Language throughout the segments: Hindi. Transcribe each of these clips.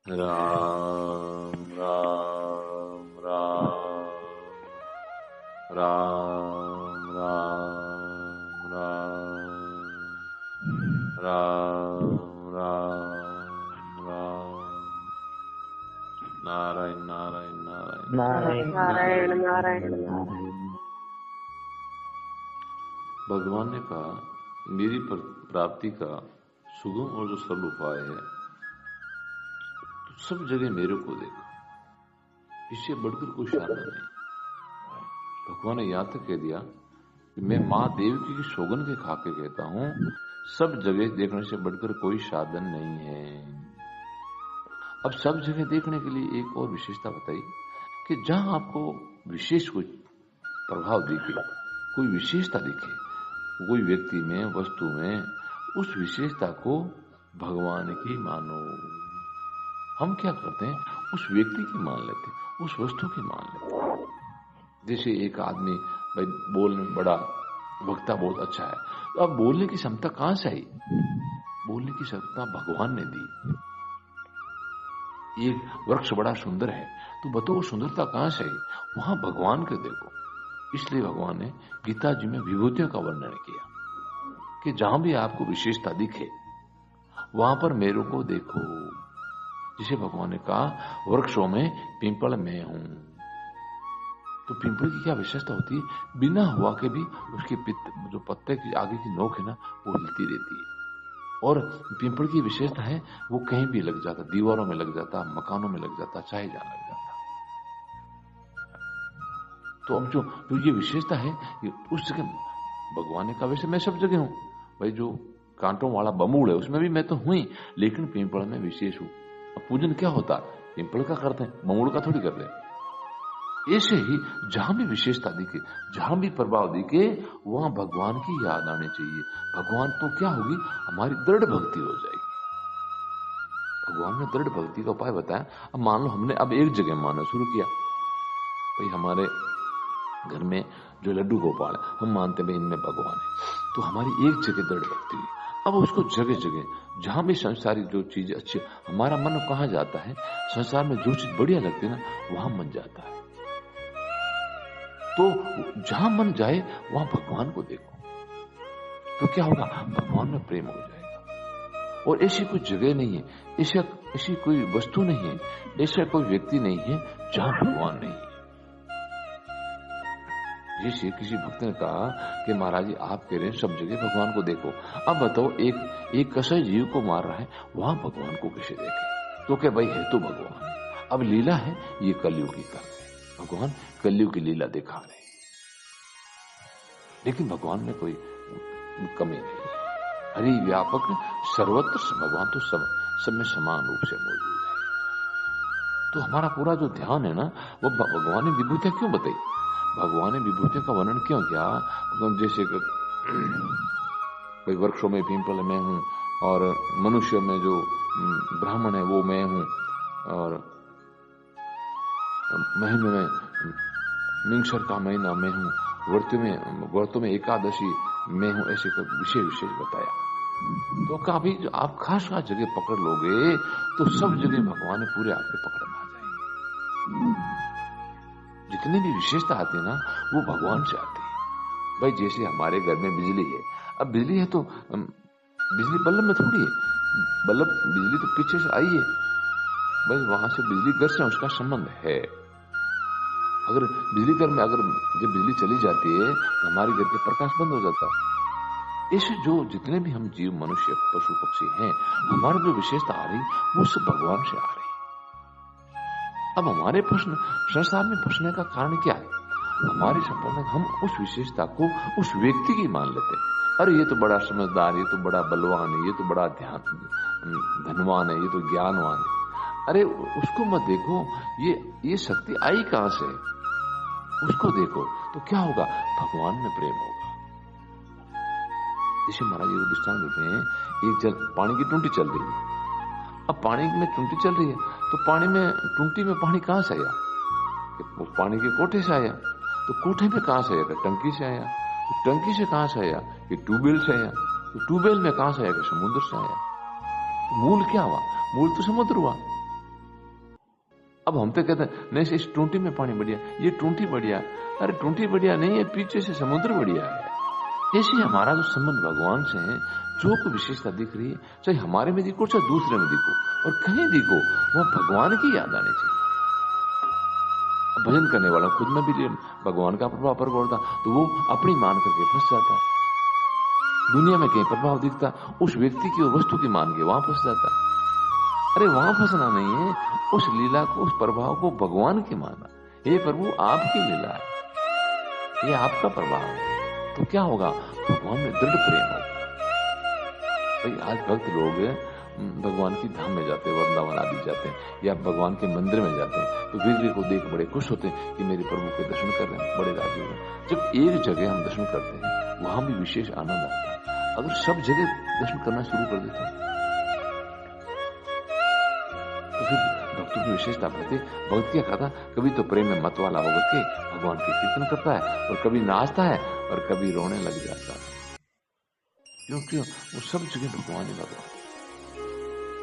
राम राम राम राम राम राम राम राम राम नारायण नारायण नारायण नारायण नारायण नारायण। भगवान ने कहा, मेरी प्राप्ति का सुगम और जो सरल उपाय है, तो सब जगह मेरे को देखो, इससे बढ़कर कोई साधन नहीं। भगवान ने यहां तक कह दिया कि मैं मां देवकी की सौगंध के खा के कहता हूं, सब जगह देखने से बढ़कर कोई साधन नहीं है। अब सब जगह देखने के लिए एक और विशेषता बताई कि जहां आपको विशेष कोई प्रभाव दिखे, कोई विशेषता दिखे, कोई व्यक्ति में, वस्तु में, उस विशेषता को भगवान की मानो। हम क्या करते हैं, उस व्यक्ति की मान लेते हैं, उस वस्तु की मान लेते हैं। जैसे एक आदमी भाई बोलने में बड़ा वक्ता बहुत अच्छा है, तो अब बोलने की क्षमता कहां से आई? बोलने की क्षमता भगवान ने दी। एक वृक्ष बड़ा सुंदर है, तो बताओ सुंदरता कहां से आई? वहां भगवान के देखो। इसलिए भगवान ने गीता जी में विभूतियों का वर्णन किया कि जहां भी आपको विशेषता दिखे, वहां पर मेरे को देखो। जिसे भगवान ने कहा, वृक्षों में पिंपल मैं हूं। तो पिंपल की क्या विशेषता होती है? बिना हवा के भी उसके जो पत्ते की आगे की नोक है ना, वो हिलती रहती है। और पिंपल की विशेषता है, वो कहीं भी लग जाता, दीवारों में लग जाता, मकानों में लग जाता, चाहे जहां लग जाता। तो अब जो ये विशेषता है, ये उस जगह भगवान ने कहा, वैसे मैं सब जगह हूं भाई। जो कांटों वाला बमूल है उसमें भी मैं तो हुई, लेकिन पिंपल में विशेष हूं। अब पूजन क्या होता? पिंपल का करते हैं, बमूल का थोड़ी करते हैं। ऐसे ही जहां भी विशेषता दिखे, जहां भी प्रभाव दिखे, वहां भगवान की याद आनी चाहिए। भगवान तो क्या होगी, हमारी दृढ़ भक्ति हो जाएगी। भगवान ने दृढ़ भक्ति का उपाय बताया। अब मान लो हमने अब एक जगह मानना शुरू किया, भाई हमारे घर में जो लड्डू गोपाल है, हम मानते भाई इनमें भगवान है, तो हमारी एक जगह दृढ़ भक्ति हुई। अब उसको जगह जगह जहां भी संसारी जो चीजें अच्छी, हमारा मन कहां जाता है, संसार में जो चीज बढ़िया लगती है ना, वहां मन जाता है। तो जहां मन जाए वहां भगवान को देखो, तो क्या होगा? भगवान में प्रेम हो जाएगा। और ऐसी कोई जगह नहीं है, ऐसी कोई वस्तु नहीं है, ऐसा कोई व्यक्ति नहीं है जहां भगवान नहीं है। जैसे किसी भक्त ने कहा कि महाराज जी आप कह रहे हैं सब जगह भगवान को देखो, अब बताओ एक कसाई जीव को मार रहा है, वहां भगवान को कैसे देखे? तो क्या भाई है तो भगवान। अब लीला है, ये कलयुग की कर रहे, भगवान कलयुग की लीला दिखा रहे, लेकिन भगवान में कोई कमी नहीं। हरि व्यापक सर्वत्र भगवान तो सब में समान रूप से मौजूद है। तो हमारा पूरा जो ध्यान है ना, वो भगवान ने विभूतियां क्यों बताई, भगवान ने विभूतियों का वर्णन क्यों किया? जैसे कोई वृक्षों में पिंपल मैं हूं, और मनुष्य में जो ब्राह्मण है वो मैं हूं, और महीने में मिंगसर का महीना मैं हूं, व्रतों में एकादशी मैं हूं, ऐसे विशेष बताया। तो कभी आप खास जगह पकड़ लोगे तो सब जगह भगवान ने पूरे आपके पकड़ में आ जाएंगे। जितनी भी विशेषता आती है ना, वो भगवान से आती है। भाई जैसे हमारे घर में बिजली है, अब बिजली है तो बिजली बल्ब में थोड़ी है, बल्ब बिजली तो पीछे से आई है, भाई वहां से बिजली घर से उसका संबंध है। अगर बिजली घर में अगर जब बिजली चली जाती है तो हमारे घर के प्रकाश बंद हो जाता है। ऐसे जो जितने भी हम जीव, मनुष्य, पशु पक्षी हैं, हमारी जो विशेषता आ रही वो सब भगवान से आ रही। अब हमारे प्रश्न संसार में फंसने का कारण क्या है? हमारी संपन्न हम उस विशेषता को उस व्यक्ति की मान लेते हैं। अरे ये तो बड़ा समझदार, ये तो बड़ा बलवान है, ये तो बड़ा धनवान है, ये तो ज्ञानवान है। अरे उसको मत देखो, ये शक्ति आई कहां से, उसको देखो, तो क्या होगा? भगवान में प्रेम होगा। जैसे महाराज जी दृष्टांत देते हैं, एक पानी की टूंटी चल रही है। अब पानी में टूंटी चल रही है, तो पानी में टूंटी में पानी कहां से आया? वो पानी के कोठे से आया। तो कोठे में कहां से आया? टंकी से आया। तो टंकी से कहां से आया? कि ट्यूबवेल से आया। तो ट्यूबवेल में कहां से आया? समुद्र से आया। मूल क्या हुआ? मूल तो समुद्र हुआ। अब हम तो कहते हैं नहीं इस टूंटी में पानी बढ़िया, ये टूंटी बढ़िया। अरे टूंटी बढ़िया नहीं है, पीछे से समुद्र बढ़िया है। ऐसे हमारा जो संबंध भगवान से है, जो कोई विशेषता दिख रही है, चाहे हमारे में दिखो चाहे दूसरे में दिखो और कहीं दिखो, वह भगवान की याद आनी चाहिए। भजन करने वाला खुद में भी भगवान का प्रभाव प्रकट होता तो वो अपनी मान करके फंस जाता है। दुनिया में कहीं प्रभाव दिखता, उस व्यक्ति की और वस्तु की मान के वहां फंस जाता। अरे वहां फंसना नहीं है, उस लीला को, उस प्रभाव को भगवान की माना। हे प्रभु आपकी लीला है, ये आपका प्रभाव है, तो क्या होगा? भगवान में दृढ़ प्रेम होगा। भाई आज भक्त लोग भगवान की धाम में जाते हैं, वृंदावन आदि जाते हैं, या भगवान के मंदिर में जाते हैं, तो वीर को देख बड़े खुश होते हैं कि मेरे प्रभु के दर्शन कर रहे हैं, बड़े राजी हो रहे हैं। जब एक जगह हम दर्शन करते हैं वहां भी विशेष आनंद आता है। अगर सब जगह दर्शन करना शुरू कर देते हैं तो फिर भक्तों की विशेषता बढ़ती। भक्त क्या कहता, कभी तो प्रेम में मत वाला होकर के भगवान के कीर्तन करता है, और कभी नाचता है, और कभी रोने लग जाता है। क्योंकि वो सब जगह भगवान ही भगवान।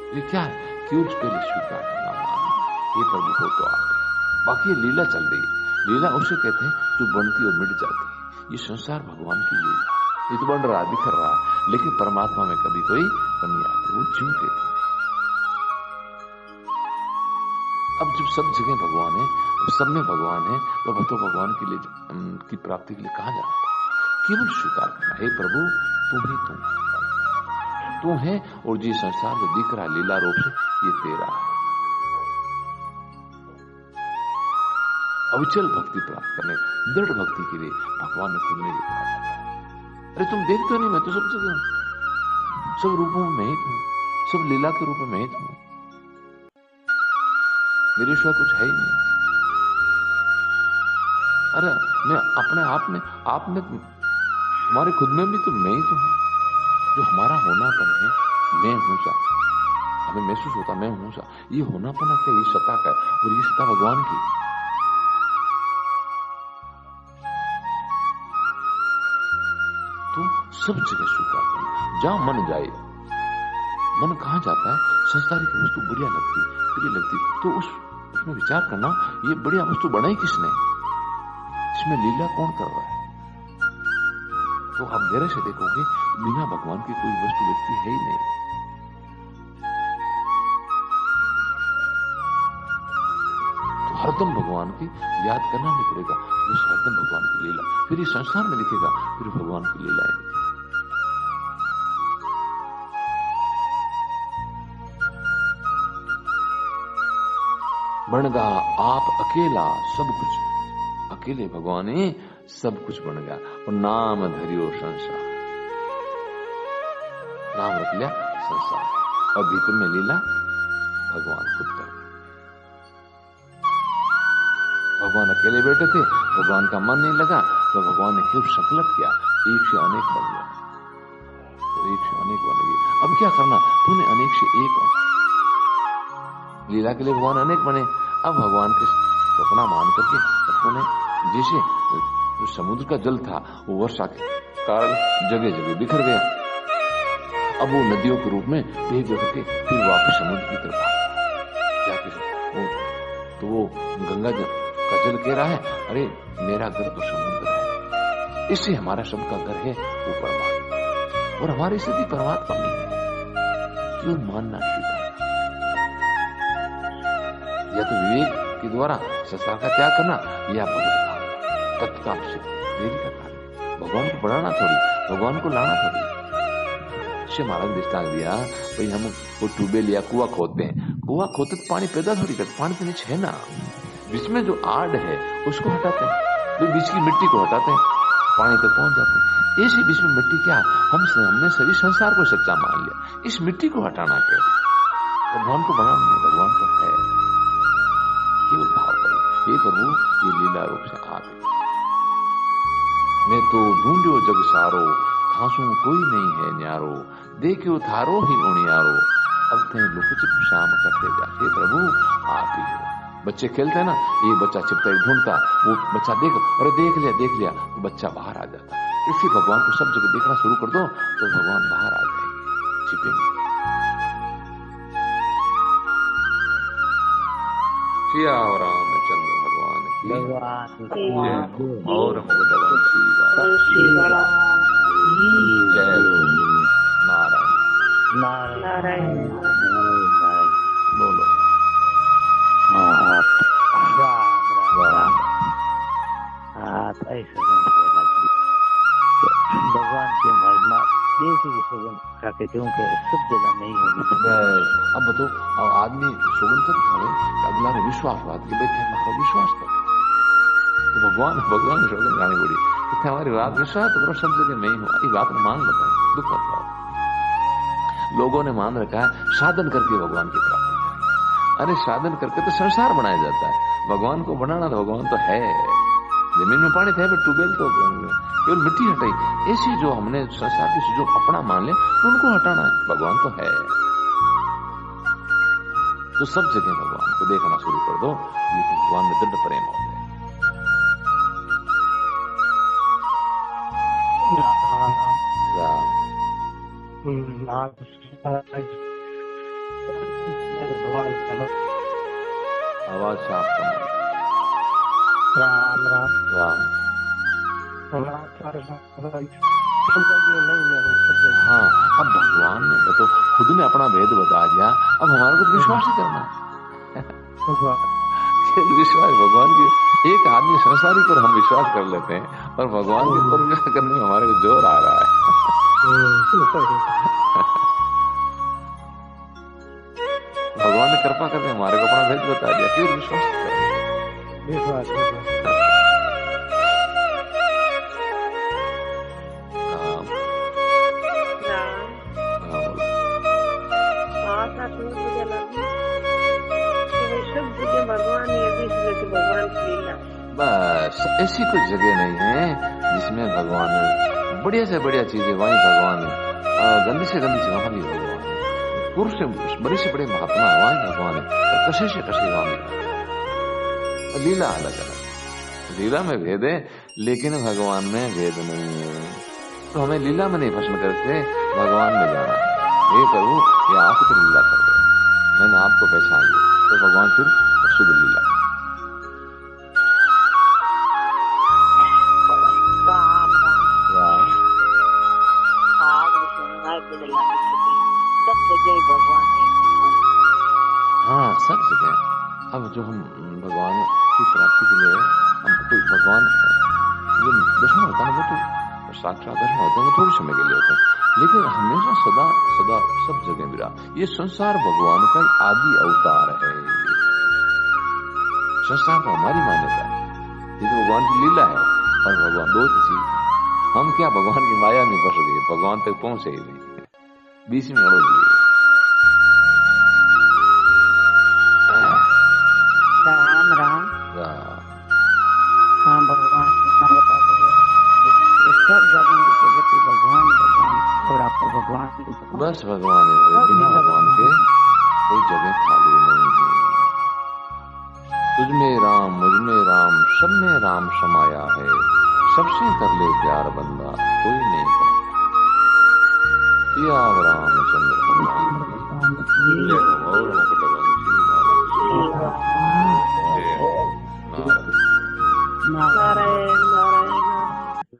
ये क्या है कि उस पहले स्वीकार करना, ये प्रभु हो तो आप, बाकी ये लीला चल रही है। लीला उसे कहते हैं जो बनती और मिट जाती है। ये संसार भगवान की लीला, ये तो बन रहा बिखर रहा, लेकिन परमात्मा में कभी कोई कमी आती, वो ज्यों कहते हैं। अब जब सब जगह भगवान है, सब में भगवान है, तो भगवान के लिए की प्राप्ति के लिए कहा जाना, केवल स्वीकार करना, हे प्रभु तुम ही तू है, और ये संसार जो दिख रहा है लीला रूप से, ये तेरा है। अविचल भक्ति प्राप्त करने, दृढ़ भक्ति के लिए भगवान ने खुद में ये कहा। अरे तुम देखते हो नहीं, मैं तो सब जगह हूं, सब रूपों में मैं ही हूं, सब लीला के रूप में मैं ही हूं, मेरे सिवा कुछ है ही नहीं। अरे मैं अपने आप में हमारे खुद में भी तो मैं ही तो हूं। जो हमारा होनापन है, मैं हूं सा, हमें महसूस होता मैं हूं सा, ये होनापन क्या, ये सत्ता का है, और ये सत्ता भगवान की। तो सब जगह स्वीकार करना, जहां मन जाए। मन कहां जाता है? संसारिक वस्तु बढ़िया लगती, प्रिय लगती, तो उसमें विचार करना, ये बढ़िया वस्तु बनाई किसने, इसमें लीला कौन कर रहा है। तो आप गहरे से देखोगे, बिना भगवान की कोई वस्तु व्यक्ति है ही नहीं। तो हरदम भगवान की याद करना नहीं पड़ेगा, उस हरदम भगवान की लीला, फिर इस संसार में लिखेगा, फिर भगवान की लीला है। बन गया आप अकेला सब कुछ, अकेले भगवान ही सब कुछ बन गया, और नाम धरियो संसार, नाम रख लिया संसार, और भीतर में लीला भगवान खुद कर। भगवान अकेले बैठे थे, भगवान का मन नहीं लगा, तो भगवान ने फिर संकल्प किया, एक से अनेक बन गया, तो एक से अनेक बन गई। अब क्या करना, तूने अनेक से एक बना, लीला के लिए भगवान अनेक बने। अब भगवान के अपना मान करके उन्होंने, जैसे जो समुद्र का जल था वो वर्षा के कारण जगह जगह बिखर गया, अब वो नदियों के रूप में भेज करके फिर वापस समुद्र की तरफ जाके, तो वो गंगा का जल कह रहा है, अरे मेरा घर तो समुद्र है, इससे हमारा सबका घर है वो परमात्मा, और हमारी स्थिति परमात्मा में है। क्यों मानना स्वीकार, या तो विवेक के द्वारा संसार का त्याग करना, या भगवत भाव तत्काल से देवी का कार्य, भगवान को बढ़ाना थोड़ी, भगवान को लाना थोड़ी। शिव महाराज दृष्टांत दिया, भाई हम वो ट्यूबवेल या कुआ खोदते हैं, कुआ खोदते तो पानी पैदा थोड़ी करते, पानी तो नीचे है ना, बीच में जो आड़ है उसको हटाते हैं, फिर बीच की मिट्टी को हटाते हैं, पानी तक पहुंच जाते हैं। इसी बीच में मिट्टी क्या, हमने सभी संसार को सच्चा मान लिया, इस मिट्टी को हटाना क्या, भगवान को बनाना नहीं, भगवान तो है, केवल भाव करो, हे प्रभु ये लीला रूप से आप, मैं तो ढूंढो जग सारो, थासू कोई नहीं है न्यारो, देखियो थारो ही उनियारो, अब ते लुक छिप शाम कटे जा, हे प्रभु आप ही हो। बच्चे खेलते हैं ना, एक बच्चा छिपता है ढूंढता, वो बच्चा अरे देख लिया तो बच्चा बाहर आ जाता है। इसी भगवान को सब जगह देखना शुरू कर दो तो भगवान बाहर आ जाएंगे, छिपेंगे। सिया रामचंद्र भगवान की और भगवंशी जय नारायण नारायण बोलो भगवान की महिमा देसी की सुगंध खाते थे उनके सब जगह नहीं होगी। अब बताओ, अब आदमी सुगंध तो खावे अगला ने विश्वास बात कि भाई मारो विश्वास तो भगवान सुगंध गानी पड़ी तो हमारी बात विश्वास तो करो, सब जगह मैं ही हूँ। ये बात मान बताए, दुख मत पाओ। लोगों ने मान रखा है साधन करके भगवान की प्राप्ति करें। अरे साधन करके तो संसार बनाया जाता है, भगवान को बनाना तो भगवान तो है। जमीन में पानी थे, ट्यूबवेल तो केवल मिट्टी हटाई। ऐसी जो हमने संसार की जो अपना मान ले उनको हटाना है, भगवान तो है। तो सब जगह भगवान को देखना शुरू कर दो, ये तो भगवान में दृढ़ प्रेम हो जाए। आवाज साफ करो। राम राम राम हाँ, अब भगवान ने बताओ खुद ने अपना भेद बता दिया, अब हमारे को विश्वास ही करना है। विश्वास भगवान की, एक आदमी संसारी पर हम विश्वास कर लेते हैं और भगवान के पर विश्वास करने में हमारे को जोर आ रहा है। भगवान ने कृपा करके हमारे को अपना भेद बता दिया, फिर विश्वास करना। बस ऐसी कोई जगह नहीं है जिसमें भगवान बढ़िया से बढ़िया चीजें वहीं भगवान है, गंदी से गंदी चीज वहां भी भगवान है, पुरुष से बड़े से बड़े महात्मा वहीं भगवान है, और कसे से कसे वहां भी। लीला अलग अलग, लीला में भेद है लेकिन भगवान में भेद नहीं है। तो हमें लीला में नहीं फंसन करके भगवान में जाना है। ये करूँ या आप तो लीला कर दो, मैंने आपको पहचान लिया तो भगवान फिर शुद्ध लीला। हाँ, सब जगह। अब जो हम भगवान की प्राप्ति के लिए हम कोई भगवान जो दर्शन होता है वो तो साक्षात दर्शन होते हैं, वो थोड़े समय के लिए होते हैं, लेकिन हमेशा सदा सदा सब जगह विराट। ये संसार भगवान का आदि अवतार है। संसार तो हमारी मान्यता है, ये तो भगवान की लीला है। और भगवान दो चीज, हम क्या भगवान की माया में फंस गए, भगवान तक पहुंचे ही नहीं, बीच में अड़ो दिए। राम राम हाँ, भगवान सब जगह भगवान और आपको भगवान बस भगवान है, बिना भगवान के कोई जगह खाली नहीं है। तुझ में राम मुझ में राम सब में राम समाया है, सबसे कर ले प्यार बंदा कोई नहीं कर। रामचंद्र भगवान